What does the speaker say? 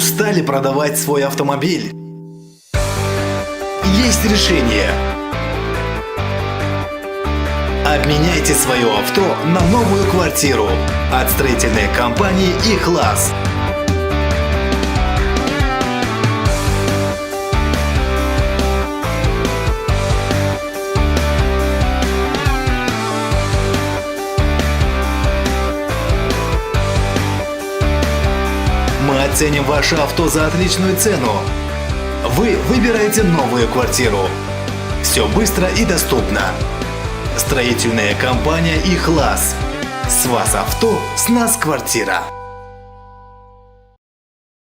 Устали продавать свой автомобиль? Есть решение. Обменяйте свое авто на новую квартиру от строительной компании «Ихлас». Мы оценим ваше авто за отличную цену. Вы выбираете новую квартиру. Все быстро и доступно. Строительная компания «Ихлас». С вас авто, с нас квартира.